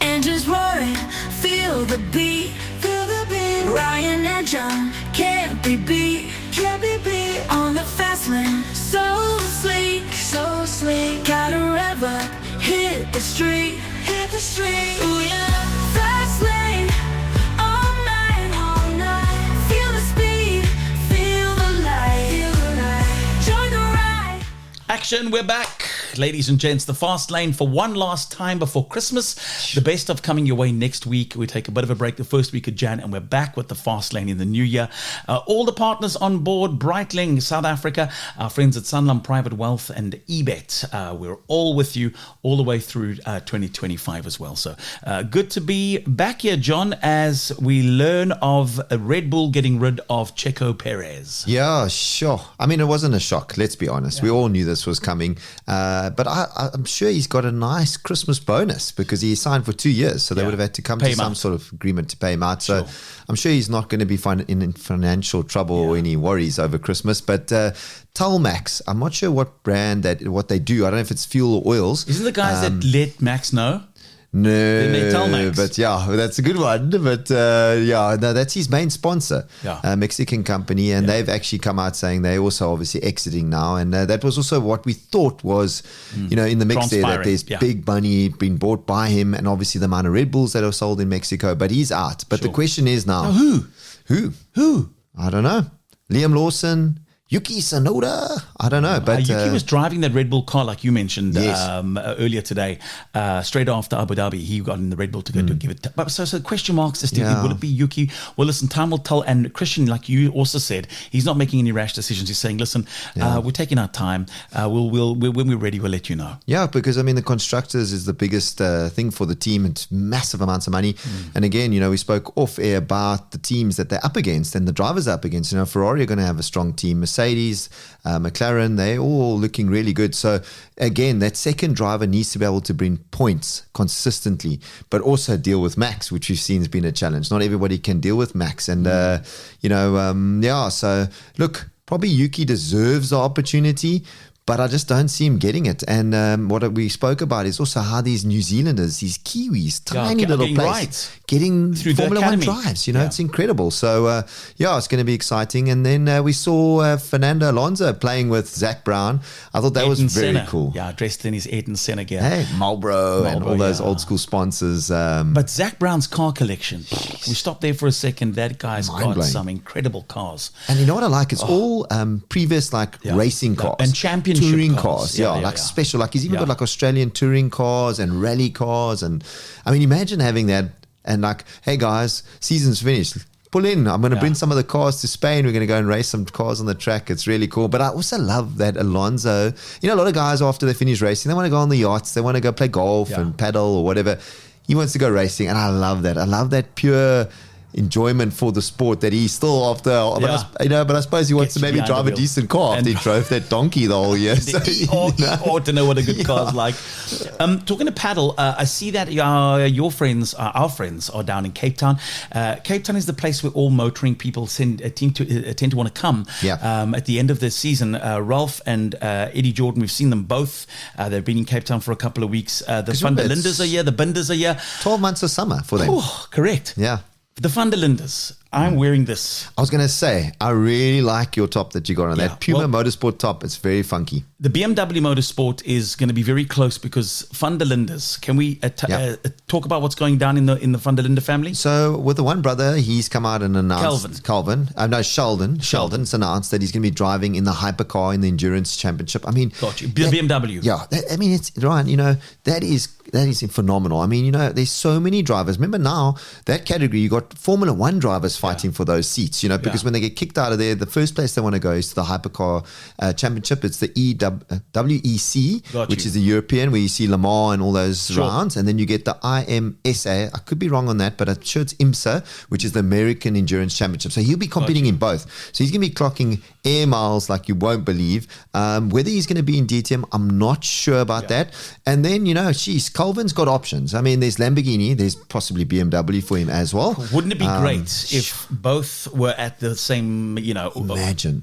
Engines roaring, feel the beat, Ryan and John can't be beat, on the Fastlane. So sleek, gotta ever hit the street, Ooh yeah, Fastlane, all night, feel the speed, feel the light, join the ride. Action, we're back. Ladies and gents, the Fast Lane for one last time before Christmas. The best of coming your way next week. We take a bit of a break the first week of Jan, and we're back with the Fast Lane in the new year. All the partners on board, Breitling, South Africa, our friends at Sanlam Private Wealth and eBet. We're all with you all the way through 2025 as well. So good to be back here, John, as we learn of Red Bull getting rid of Checo Perez. Yeah, sure. I mean, it wasn't a shock, let's be honest. We all knew this was coming. But I'm sure he's got a nice Christmas bonus because he signed for 2 years. So they would have had to come to some sort of agreement to pay him out. So I'm sure he's not going to be in financial trouble or any worries over Christmas. But Max, I'm not sure what brand what they do. I don't know if it's fuel or oils. Isn't the guys that let Max know? No, but yeah, that's a good one. But no, that's his main sponsor, Mexican company, and they've actually come out saying they're also obviously exiting now. And that was also what we thought was, in the mix there, that there's big money being bought by him, and obviously the amount of Red Bulls that are sold in Mexico. But he's out. But the question is now, who? I don't know. Liam Lawson. Yuki Tsunoda? I don't know. But Yuki was driving that Red Bull car, like you mentioned earlier today. Straight after Abu Dhabi, he got in the Red Bull to go to give it. But so question marks as to will it be Yuki? Well, listen, time will tell. And Christian, like you also said, he's not making any rash decisions. He's saying, listen, we're taking our time. We'll when we're ready, we'll let you know. Yeah, because I mean, the constructors is the biggest thing for the team. It's massive amounts of money. And again, we spoke off air about the teams that they're up against and the drivers up against. Ferrari are going to have a strong team. Mercedes, McLaren, they're all looking really good. So again, that second driver needs to be able to bring points consistently, but also deal with Max, which we've seen has been a challenge. Not everybody can deal with Max. And, so look, probably Yuki deserves the opportunity, but I just don't see him getting it. And what we spoke about is also how these New Zealanders, these Kiwis, tiny little place, getting through Formula One drives. It's incredible. So, it's going to be exciting. And then we saw Fernando Alonso playing with Zach Brown. I thought that was very cool. Yeah, dressed in his Ayrton Senna gear. Hey, Marlboro and all those old school sponsors. But Zach Brown's car collection, we stopped there for a second. That guy's got some incredible cars. And you know what I like? It's all previous racing cars. And championship touring cars. Special. Like he's even got like Australian touring cars and rally cars. And I mean, imagine having that and like, hey guys, season's finished. Pull in. I'm going to bring some of the cars to Spain. We're going to go and race some cars on the track. It's really cool. But I also love that Alonso, a lot of guys after they finish racing, they want to go on the yachts. They want to go play golf and paddle or whatever. He wants to go racing. And I love that. I love that pure enjoyment for the sport that he's still after. But I suppose he wants to maybe drive a decent car after he drove that donkey the whole year. So, he ought to know what a good car's like. Talking to paddle, I see that your friends, our friends, are down in Cape Town. Cape Town is the place where all motoring people tend to want to come. At the end of the season, Ralph and Eddie Jordan, we've seen them both. They've been in Cape Town for a couple of weeks. The Van der Lindes are here, the Binders are here. 12 months of summer for them. Correct. Yeah. The Van der Lindes. I'm wearing this. I was going to say, I really like your top that you got on. That Puma Motorsport top. It's very funky. The BMW Motorsport is going to be very close because Van der Lindes. Can we talk about what's going down in the Van der Linde family? So with the one brother, he's come out and announced Sheldon's announced that he's going to be driving in the hypercar in the Endurance Championship. I mean, BMW. Yeah, it's Ryan. That is phenomenal. I mean, there's so many drivers. Remember now that category, you got Formula One drivers fighting for those seats. Because when they get kicked out of there, the first place they want to go is to the hypercar championship. It's the WEC, which is the European, where you see Le Mans and all those rounds, and then you get the IMSA. I could be wrong on that, but I'm sure it's IMSA, which is the American Endurance Championship. So he'll be competing in both. So he's going to be clocking air miles like you won't believe. Whether he's going to be in DTM, I'm not sure about that. And then Colvin's got options. I mean, there's Lamborghini, there's possibly BMW for him as well. Wouldn't it be great if both were at the same,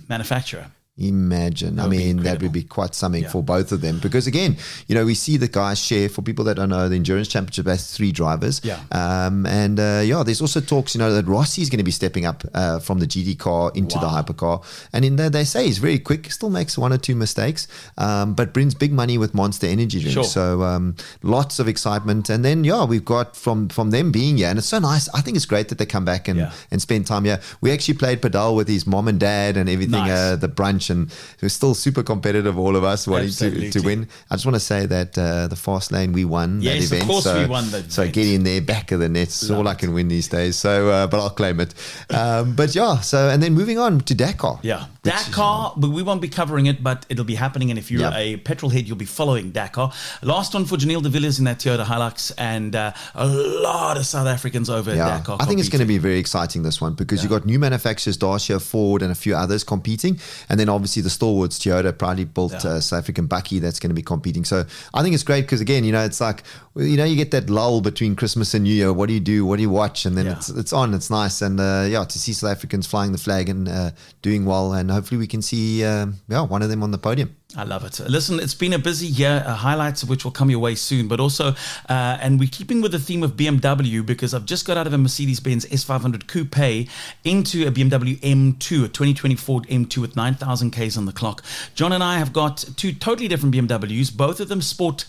manufacturer? Imagine. I mean, that would be quite something for both of them. Because again, we see the guys share. For people that don't know, the Endurance Championship has 3 drivers. Yeah. There's also talks, that Rossi is going to be stepping up from the GT car into the hypercar. And in there, they say he's very quick, still makes 1 or 2 mistakes, but brings big money with Monster Energy drinks. Sure. So lots of excitement. And then, we've got from them being here. And it's so nice. I think it's great that they come back and spend time here. We actually played padel with his mom and dad and everything, the brunch. And we're still super competitive, all of us wanting to win. I just want to say that the Fastlane, we won that event. Yes, of course we won that event. So get in there, back of the net, is all I can win these days. So, but I'll claim it. And then moving on to Dakar. Yeah, Dakar, but we won't be covering it, but it'll be happening. And if you're a petrol head, you'll be following Dakar. Last one for Janelle de Villiers in that Toyota Hilux, and a lot of South Africans over at Dakar. I think it's going to be very exciting, this one, because you've got new manufacturers, Dacia, Ford, and a few others competing. And then obviously the stalwarts, Toyota, proudly built South African Bucky, that's going to be competing. So I think it's great because, again, it's like, you get that lull between Christmas and New Year. What do you do? What do you watch? And then it's on. It's nice. And to see South Africans flying the flag and doing well. And hopefully we can see one of them on the podium. I love it. Listen, it's been a busy year, highlights of which will come your way soon, but also, and we're keeping with the theme of BMW because I've just got out of a Mercedes-Benz S500 Coupe into a BMW M2, a 2024 M2 with 9,000 Ks on the clock. John and I have got 2 totally different BMWs, both of them sport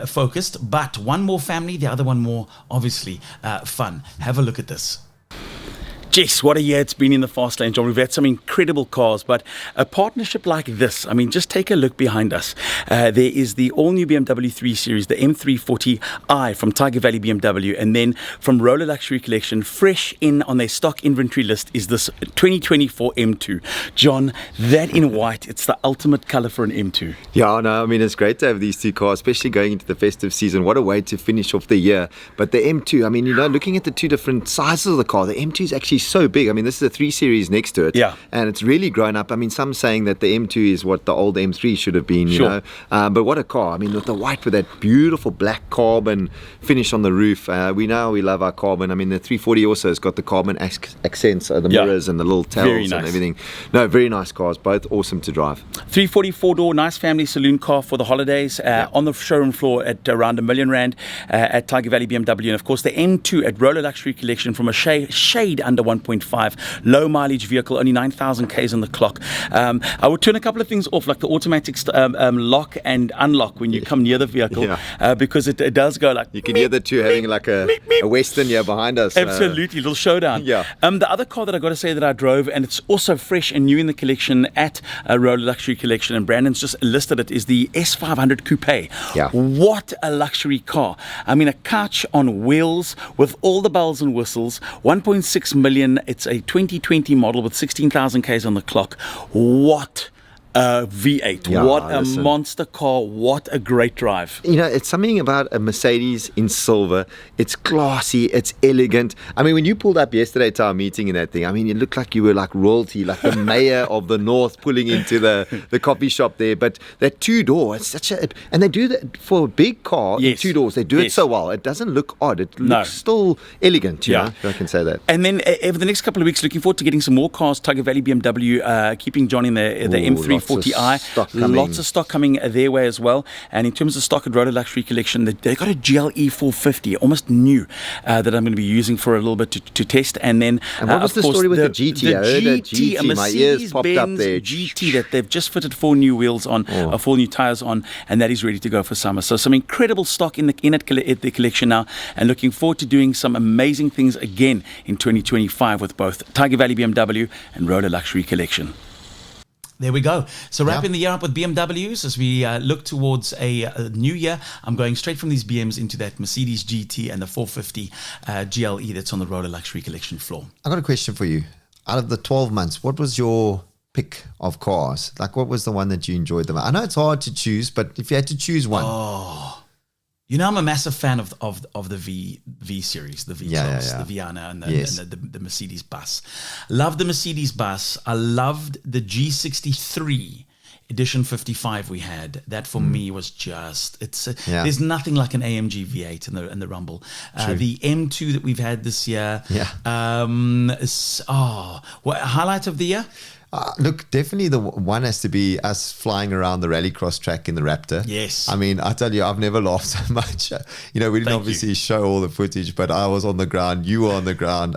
focused, but one more family, the other one more, obviously, fun. Have a look at this. Jess, what a year it's been in the Fastlane, John. We've had some incredible cars, but a partnership like this, I mean, just take a look behind us. There is the all-new BMW 3 Series, the M340i from Tiger Valley BMW, and then from Roller Luxury Collection, fresh in on their stock inventory list is this 2024 M2. John, that in white, it's the ultimate color for an M2. Yeah, no, I mean, it's great to have these 2 cars, especially going into the festive season. What a way to finish off the year. But the M2, I mean, looking at the 2 different sizes of the car, the M2 is actually so big. I mean, this is a 3 Series next to it. Yeah. And it's really grown up. I mean, some saying that the M2 is what the old M3 should have been, you know. But what a car. I mean, with the white, with that beautiful black carbon finish on the roof. We love our carbon. I mean, the 340 also has got the carbon accents, the mirrors and the little tails and everything. No, very nice cars. Both awesome to drive. 340 4-door, nice family saloon car for the holidays. On the showroom floor at around R1 million at Tiger Valley BMW. And of course, the M2 at Roller Luxury Collection from a shade under 1.5. Low mileage vehicle, only 9,000 Ks on the clock. I would turn a couple of things off, like the automatic lock and unlock when you come near the vehicle, because it does go like... You can hear the 2 having like a Western here behind us. Absolutely, little showdown. The other car that I got to say that I drove, and it's also fresh and new in the collection at Roller Luxury Collection, and Brandon's just listed it, is the S500 Coupe. What a luxury car. I mean, a couch on wheels with all the bells and whistles, 1.6 million. It's a 2020 model with 16,000 Ks on the clock. What a V8. What a monster car. What a great drive. It's something about a Mercedes in silver. It's classy. It's elegant. I mean, when you pulled up yesterday to our meeting in that thing, I mean, you looked like you were like royalty, like the mayor of the north pulling into the coffee shop there. But that 2-door, it's such a... And they do that for a big car, 2 doors. They do it so well. It doesn't look odd. It looks still elegant, you know, if I can say that. And then over the next couple of weeks, looking forward to getting some more cars. Tiger Valley BMW, keeping John in the M340i. Lots of stock coming their way as well. And in terms of stock at Roller Luxury Collection, they got a GLE 450, almost new, that I'm going to be using for a little bit to test. And then, what was the story with the GT? The GT, a my ears popped up there. GT that they've just fitted 4 new wheels on, 4 new tires on, and that is ready to go for summer. So some incredible stock in the collection now, and looking forward to doing some amazing things again in 2025 with both Tiger Valley BMW and Roller Luxury Collection. There we go. So wrapping the year up with BMWs as we look towards a new year. I'm going straight from these BMs into that Mercedes GT and the 450 GLE that's on the Roller Luxury Collection floor. I've got a question for you. Out of the 12 months, what was your pick of cars? Like, what was the one that you enjoyed the most? I know it's hard to choose, but if you had to choose one. I'm a massive fan of the V series, the V12s, the Viana and the Mercedes bus. Loved the Mercedes bus. I loved the G63 edition 55 we had. That for me was just there's nothing like an AMG V8 in the Rumble. The M2 that we've had this year. Highlight of the year? Look, definitely the one has to be us flying around the rallycross track in the Raptor. Yes. I mean, I tell you, I've never laughed so much. We didn't Thank obviously you. show all the footage, but I was on the ground, you were on the ground.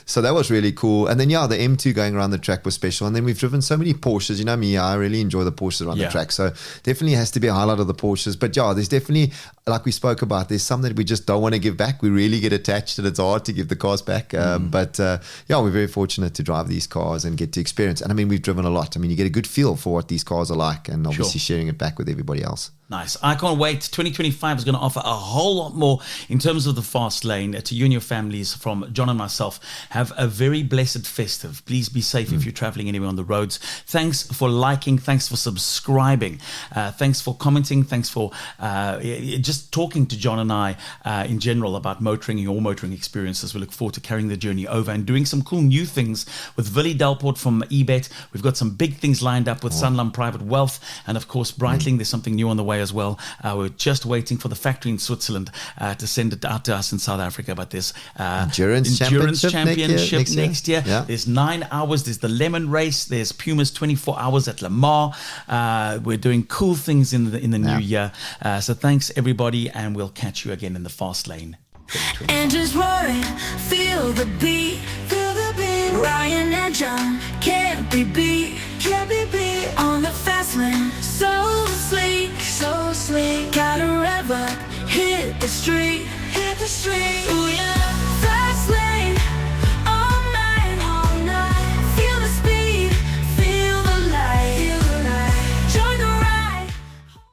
So that was really cool. And then, the M2 going around the track was special. And then we've driven so many Porsches. You know me, I really enjoy the Porsches around Yeah. the track. So definitely has to be a highlight of the Porsches. But there's definitely, like we spoke about, there's some that we just don't want to give back. We really get attached and it's hard to give the cars back. But we're very fortunate to drive these cars and get to experience. And I mean, we've driven a lot. I mean, you get a good feel for what these cars are like and obviously sharing it back with everybody else. Nice. I can't wait. 2025 is going to offer a whole lot more in terms of the fast lane to you and your families. From John and myself, have a very blessed festive. Please be safe if you're traveling anywhere on the roads. Thanks for liking. Thanks for subscribing. Thanks for commenting. Thanks for just talking to John and I in general about motoring and your motoring experiences. We look forward to carrying the journey over and doing some cool new things with Willie Delport from eBet. We've got some big things lined up with Sunlam Private Wealth, and of course Breitling. There's something new on the way as well. We're just waiting for the factory in Switzerland to send it out to us in South Africa. But there's Endurance Championship next year. Yeah. There's 9 hours. There's the Lemon Race. There's Puma's 24 hours at Le Mans. We're doing cool things in the new year. So thanks everybody, and we'll catch you again in the fast lane. Engines roaring, feel the beat, feel the beat. Ryan and John can't be beat on the fast lane. So sleek, gotta rev up, hit the street. Ooh,